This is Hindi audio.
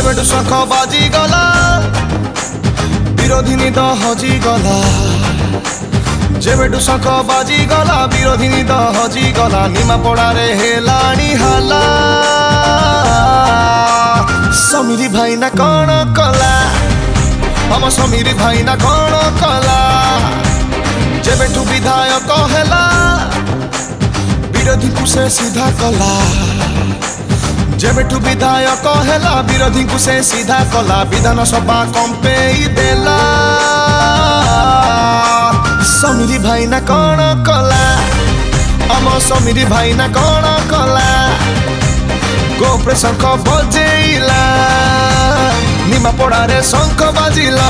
जेबेठु शंख बाजी गला विरोधी निद हजी गला जेबेठु शंख बाजी गला विरोधी निद हजी गला निमापड़ारे हेलाणी हाला समीरी भाई ना कौन कला हम समीरी भाई ना कौन कला जेबेठु विधायक हेला विरोधी को से सीधा कला जेबेठु विधायक हेला विरोधी को से सीधा कला विधानसभा कंपेई देला समीरी भाई ना कौन कला हम समीरी भाई ना कौन कला गोप्रे शंख बजेला निमापड़ारे शंख बाजिला।